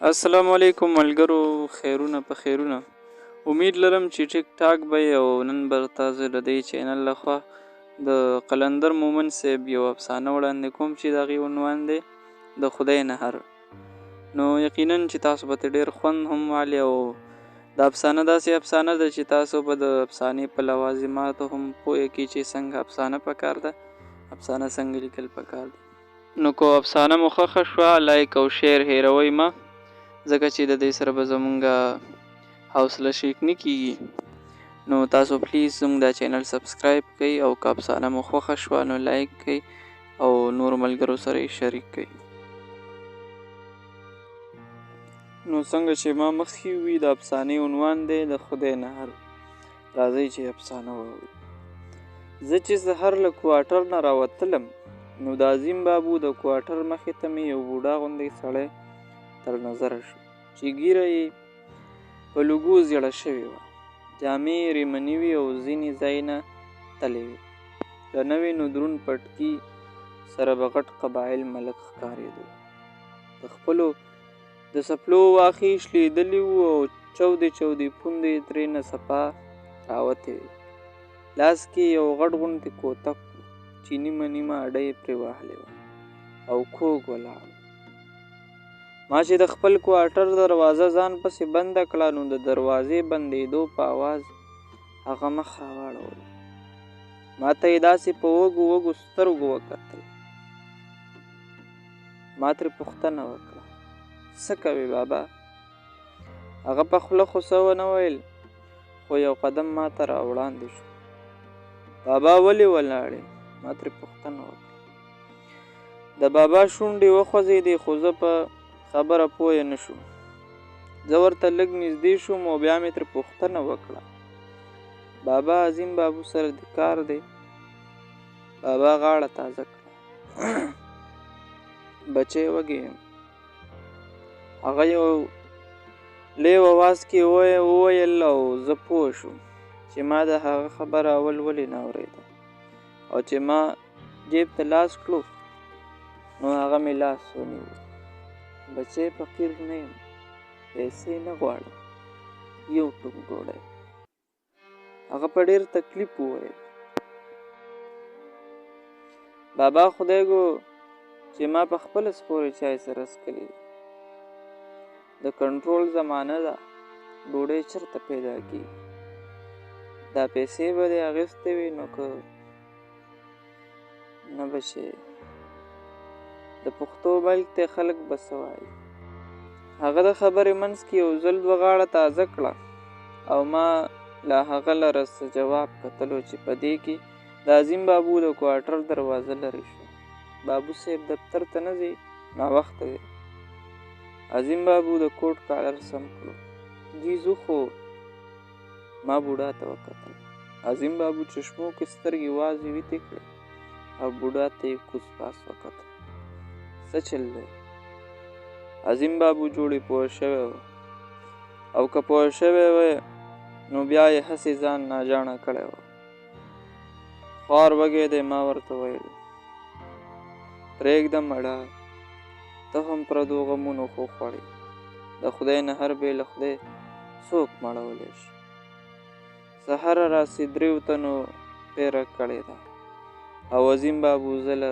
السلام علیکم ملګرو، خیرونه په خیرونه. امید لرم چې ټیک ټاک به او نن به تاسو له دې چینل لخوا د قلندر مومن صاحب یو افسانه وړاندې کوم چې د هغې عنوان دی د خدای نهر. نو یقینا چې تاسو به ډېر خوند هم والي او د افسانه داسې افسانه ده چې تاسو به د افسانې په لوازماتو هم پوهه کې چې څنګه افسانه پکار ده، افسانه څنګه لیکل پکار دي. نو کو افسانه مو خوښه شوه لایک او شیر هیروئ مه، ځکه چې د دې سره به زمونږه حوصله شیک نه کیږي. نو تاسو پلیز زموږ دا چینل سبسکرایب کړئ او که افسانه مو خوښه شوه نو لایک کړئ او نور ملګرو سره یې شریک کړئ. نو څنګه چې ما مخکې وي د افسانې عنوان دی د خدای نهر. راځئ چې افسانه واورو. زه چې سحر له کوارټر نه راوتلم نو د عظیم بابو د کوارټر مخې ته مې یو بوډا غوندې سړی تر نظره شو چې ږیره یې په لوګو زیړه شوې وه، جامې یې ریمنې وې او ځینې ځای نه تلې وې. له نوې نو دروند پټکي سره به غټ قبایل ملک ښکارېدو. د خپلو د څپلو واښې شلېدلي وو او چودې چودې پوندې یې ترېنه صفا راوتې وې. لاس کې یو غټ غوندې کوتک و چې نیمه نیمه اډه یې پرې وهلې وه او کوږ ولاړ و. ما چې د خپل کوارټر دروازه ځان پسې بنده کړه نو د دروازې بندېدو په آواز هغه مخ راواړولو. ما ته یې داسې په وږو وږو سترګو وکتل. ما ترې پوښتنه وکړه څه کوې بابا؟ هغه په خوله خو څه ونه ویل خو یو قدم ما ته راوړاندې شو. بابا ولې ولاړې؟ ما ترې پوښتنه وکړه. د بابا شونډې وخوځېدې خو زه په خبره پوه نه شوم. زه ورته لږ نږدې شوم او بیا مې ترې پوښتنه وکړه بابا عظیم بابو سره دې کار دی؟ بابا غاړه تازه کړه. بچی وږی یم. هغه یو لیو اواز کې وویل او زه پوه شوم چې ما د هغه خبره اول ولې نه اورېده او چې ما جیب ته لاس کړو نو هغه مې لاس ونیو. بچی فقیر نه یم، پیسې نه غواړم، یو ټوک ډوډۍ. هغه په ډېر تکلیف وویل بابا خدای ګو چې ما په خپله سپورې چای سره څښلي دي. د کنټرول زمانه ده، ډوډۍ چېرته پیدا کېږي؟ دا پیسې به دې اخیستې وي نو که نه بچی د پښتو ملک ته خلک به څه وایي. هغه د خبرې منځ کې یو ځل دوه غاړه تازه کړه او ما له هغه لره څه جواب کتلو چې په دې کې د عظیم بابو د کوارټر دروازه لرې شوه. بابو صاحب دفتر ته نه ځي؟ ناوخته دی. عظیم بابو د کوټ کالر سم کړو. جی ځو خو. ما بوډا ته وکتل. عظیم بابو چشمو کې سترګې وازې ویتې کړې او بوډا ته یې کوز پاس وکتل. څه چل دی؟ عظیم بابو جوړې پوه شوی و او که پوه شوی وی نو بیا یې هسې ځان ناجاڼه کړی و. خوار وږی دی ما ورته ویل. پرېږده مړه، ته هم پردو غمونو خوړې. د خدای نهر بې له خدای څوک مړولی شي؟ سهره راسې 3 تنو پیره کړې ده او عظیم بابو زه له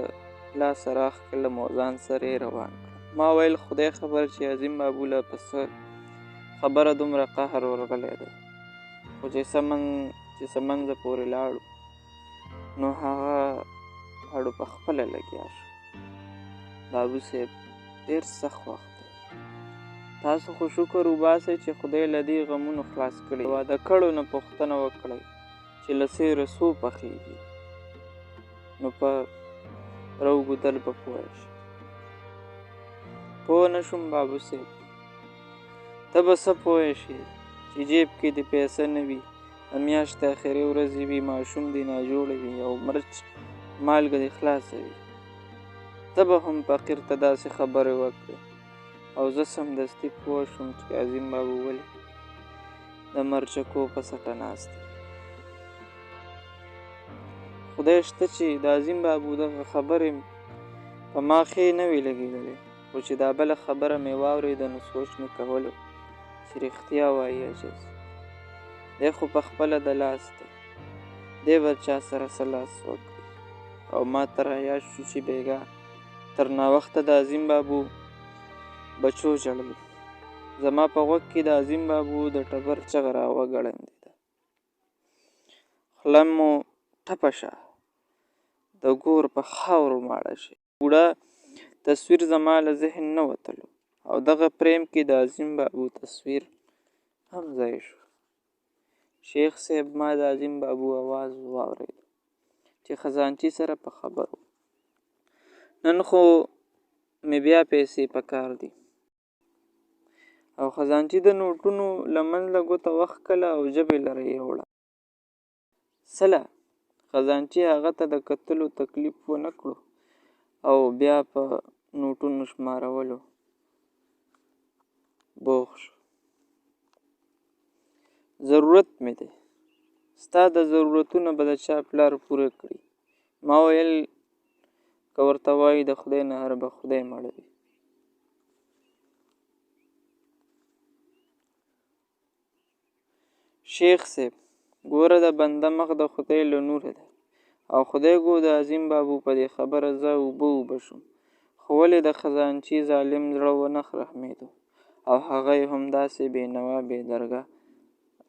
لاسه راښکلم او ځان سره یې روان کړم. ما ویل خدای خبر چې عظیم بابو له په څه خبره دومره قهر ورغلی دی، خو چې څه منځه پورې لاړو نو هغه اړو په خپله لګیا شو. بابو صاحب ډېر سخت وخت دی. تاسو خو شکر وباسئ چې خدای له دې غمونو خلاص کړي. واده کړو نه پوښتنه وکړئ چې له سیره څو پخېږي نو په روږدل به پوه شي. پوه نه شوم بابو صاحب. ته به څه پوه شي چې جیب کې دې پیسه نه وي، د میاشتې اخرې ورځې وي، ماشوم دې ناجوړه وي او مرچ مالګه دې خلاصه وي. ته به هم فقیر ته داسې خبرې وکړې او زه سمدستي پوه شوم چې عظیم بابو ولې د مرچکو په سټه ناست دی. خدای شته چې د عظیم بابو دغه خبرې په ما ښې نه وې لګېدلې. خو چې دا بله خبره مې واورېده نو سوچ مې کولو چې رښتیا وایي عجز دی خو په خپله د لاس دی دی به چا سره څه لاس وکړي او ما ته رایاد شو چې بېګا تر ناوخته د عظیم بابو بچو ژړل زما په غوږ کې د عظیم بابو د ټبر چغه را وګړندېده خوله مو ټپه شه د ګور په خاورو ماړه شي بوډا تصویر زما له ذهن نه وتلو او دغه پریم کې د عظیم بابو تصویر هم ځای شو شیخ صاحب ما د عظیم بابو आवाज واورېد چې خزانچي سره په خبرو نن خو مې بیا پیسې پکار دي او خزانچي د نوټونو له منځه ګوته وښکله او ژبې لره یې وړه سله خزانچي هغه ته د کتلو تکلیف ونه کړو او بیا په نوټونو شمارولو بوخ شو ضرورت مې دی ستا د ضرورتونه به د چا پلار پوره کړي ما ویل که ورته وایي د خدای نه هر به خدای مړوي شیخ صاحب ګوره د بنده مخ د خدای له نوره ده او خدای ګو د عظیم بابو په دې خبره زه اوبه شوم خو ولې د خزانچي ظالم زړه ونه رحمېدو او هغه یې همداسې بېنوا بې درګه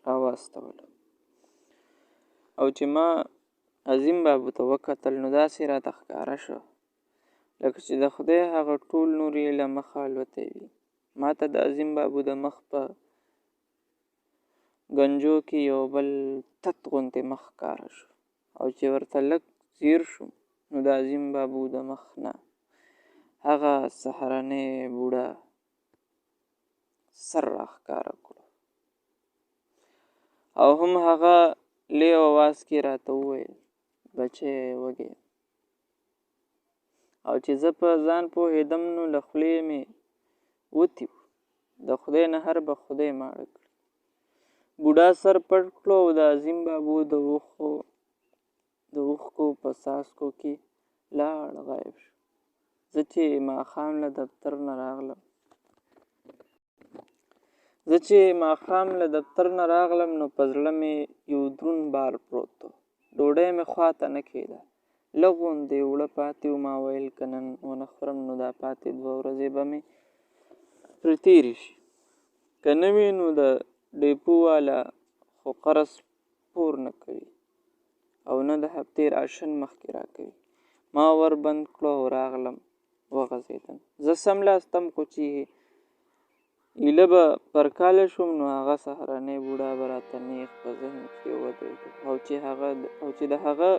راواستولو او چې ما عظیم بابو ته وکتل نو داسې راته ښکاره شو لکه چې د خدای هغه ټول نور یې له مخه الوتی وي ما ته د عظیم بابو د مخ په ګنجو کې یو بل تت غوندې مخ ښکاره شو او چې ورته لږ ځیر شوم نو د عظیم بابو د مخ نه هغه سهارنی بوډا سر راښکاره کړو او هم هغه لې اواز کې راته وویل بچی وږی او چې زه په ځان پوهېدم نو له خولې مې وتي د خدای نه هر به خدای ماړه کړي بوډا سر پټ کړو او د عظیم بابو د اوښکو په څاڅکو کې لاړ غایب شو زه چې ماښام له دفتر نه راغلم نو په زړه مې یو دروند بار پروت و ډوډۍ مې خواته نه کېده لږ غوندې اوړه پاتې و ما ویل که نن ونه خورم نو دا پاتې 2 ورځې به مې پرې تېرې شي که نه وي نو د ډیپو والا خو قرض پور نه کوي او نه د هفتې راشن مخکې راکوي ما ور بند کړو او راغلم وغځېدم زه سملاستم خو چې ایله به پر کاله شوم نو هغه سهارنی بوډا به راته نیغ په ذهن کې ودرېده او چې د هغه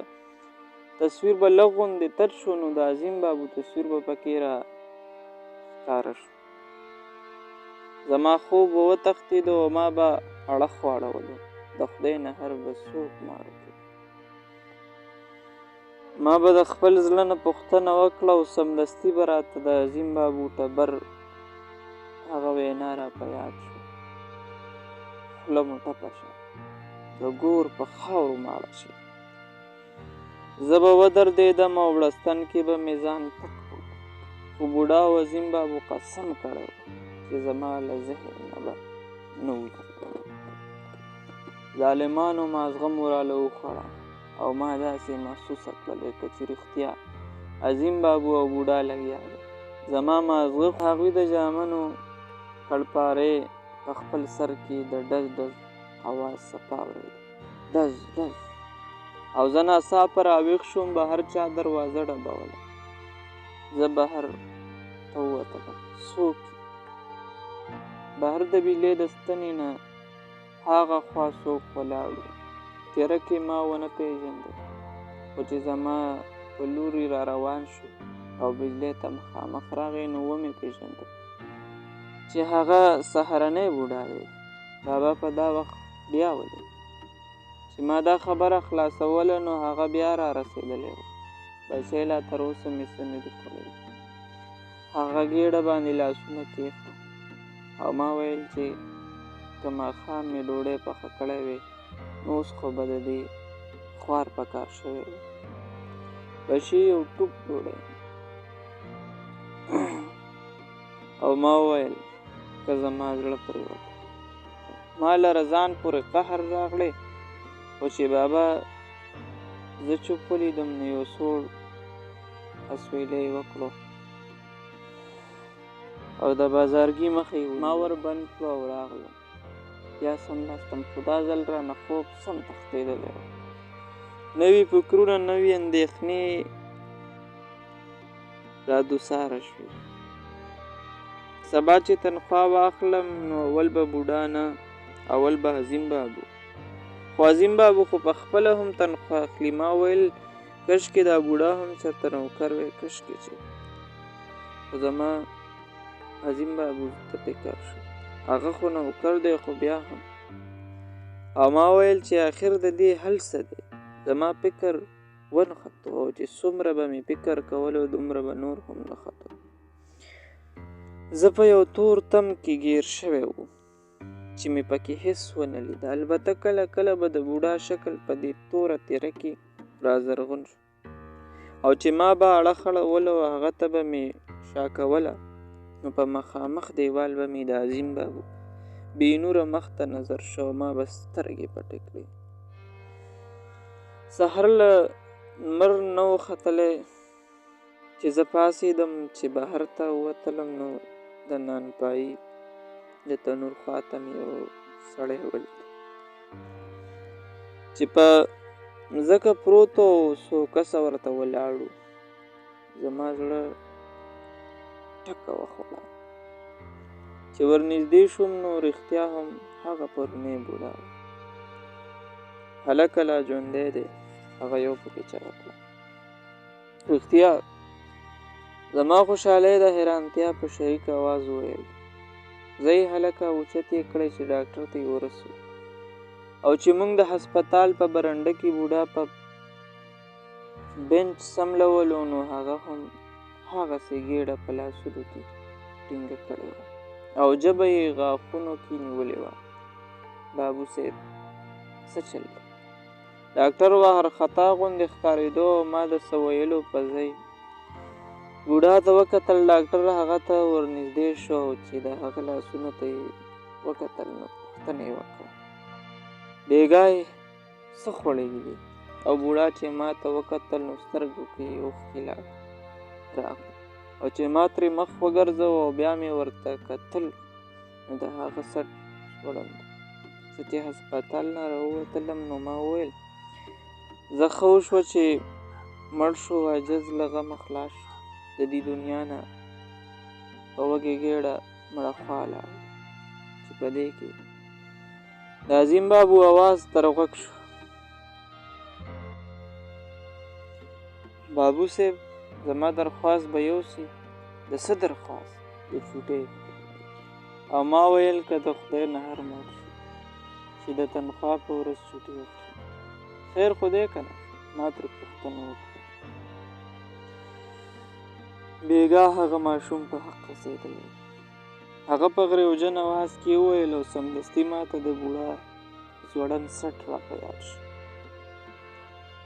تصویر به لږ غوندې تت شو نو د عظیم بابو تصویر به پکې را ښکاره شو زما خوب به وتښتېده او ما به اړخ واړولو د خدای نه هر به څوک ماړه کړي ما به د خپل زړه نه پوښتنه وکړه او سمدستي به راته د عظیم بابو ټبر هغه وینا را په یاد شو خوله مو ټپه شه د ګور په خاورو ماړه شي زه به ودرېدم او وړستن کې به مې ځان پټ کړو خو بوډا او عظیم بابو قسم کړی و چې زما له ذهن نه به نه وځي ظالمانو مازغه مو راله وخوړه او ما داسې محسوسه کړه لکه چې رښتیا عظیم بابو او بوډا لګیا دی زما مازغه هغوی د جامنو کړپارې په خپل سر کې د ډز ډز اواز څپه اورېده ډز ډز او زه ناڅاپه راویښ شوم بهر چا دروازه ډبوله زه بهر ته ووتلم څوک بهر د بیلې د ستنې نه هاغه خوا څوک ولاړ و تیاره کې ما ونه پېژندل خو چې زما په لوري را روان شو او بجلۍ ته مخامخ راغی نو ومې پېژندل چې هغه سهارنی بوډا دی بابا په دا وخت بیا ولید چې ما دا خبره خلاصوله نو هغه بیا را رسېدلی و بچی لا تر اوسه مې څه نه دي خوړلي هغه ګېډه باندې لاسونه کېښود او ما ویل چې که ماښام مې ډوډۍ پخه کړی وې نو اوس خو به د دې خوار په کار شوی و بچي یو ټوک ډوډۍ او ما وویل که زما زړه پرېوته. ما لره ځان پورې قهر راغلی، خو چې بابا زه چوپ ولیدم نو یو سوړ اسویلی یې وکړو او د بازارګي مخې یې ما ور بند کړو او راغلم. بیا سملاستم، خو دا ځل رانه خوب سم تښتېدلی و. نوي فکرونه، نوي اندېښنې رادوساره شوې. سبا چې تنخوا واخلم نو اول به بوډا نه، اول به عظیم بابو. خو عظیم بابو خو په خپله هم تنخوا اخلي. ما ویل کشکې دا بوډا هم چېرته نوکر وی، کشکې چې. خو زما عظیم بابو ته فکر شو، هغه خو نوکر دی خو بیا هم. او ما ویل چې آخر د دې حل څه دی. زما فکر ونښتو او چې څومره به مې فکر کولو دومره به نور هم نښتو. زه په یو تور تم کې ګیر شوی وم چې مې پکې هېڅ ونه لیده. البته کله کله به د بوډا شکل په دې توره تیره کې رازرغون شو او چې ما به اړه خړوله او هغه ته به مې شا کوله نو په مخامخ دیوال به مې د عظیم بابو بې نوره مخ ته نظر شو. ما به سترګې پټې کړې. سحر له لمر نه و ختلی چې زه پاڅېدم چې بهر ته ووتلم نو د نانپایي د تنور خواته مې یو سړی ولید چې په مځکه پروت و او څو کسه ورته ولاړ وو. زما زړه ټکه وخوړه. چې ورنږدې شوم نو رښتیا هم هغه پرونی بوډا و. هلکه لا ژوندی دی، هغه یو پکې چغه کړه. رښتیا زما خوشحالۍ د حیرانتیا په شریک آواز وویل، زه یې هلکه اوچت یې کړی چې ډاکټر ته یې ورسو او چې موږ د هسپتال په برنډه کې بوډا په بنچ سملولو نو هغه هم هغسې ګېډه په لاسونو کې ټینګه کړې وه او ژبه یې غاښونو کې نیولې وه. بابو صاحب څه چل دی؟ ډاکټر وارخطا غوندې ښکارېدو او ما د څه ویلو په ځای بوډا ته وکتل. ډاکټر هغه ته ورنږدې شو او چې د هغه لاسونو ته یې وکتل نو پوښتنه یې وکړه، بېګا یې څه خوړلي دي؟ او بوډا چې ما ته وکتل نو سترګو کې یې اوښکې راغلې او چې ما ترې مخ وګرځاوه او بیا مې ورته کتل نو د هغه سټ وړاند. زه چې هسپتال نه راووتلم نو ما وویل زه ښه وشوه چې مړ شو، عاجز له غمه خلاص شو. د دې دنیا نه په وږې ګېډه مړه خوا لاړه چې په دې کې د عظیم بابو اواز تر غوږ شو، بابو صاحب زما درخواست به یوسي. د څه درخواست؟ د چوټۍ. او ما ویل که د خدای نه هر مړ شو چې د تنخوا په ورځ چوټۍ اخلي. خیر خو دی که نه؟ ما ترې پوښتنه وکړه. بېګا هغه ماشوم په حق رسېدلی. هغه په غریوجن اواز کې وویل او سمدستي ما ته د بوډا ځوړند سټ را په یاد شو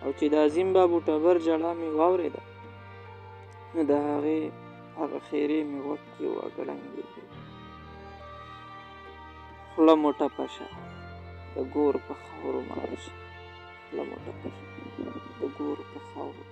او چې د عظیم بابو ټبر ژړا مې واورېده نو د هغې هغه خیرې مې غوږ کې وګړنګېدې. خوله مو ټپه شه د ګور په خاورو ماړه شه، خوله مو ټپه شه د ګور په خاورو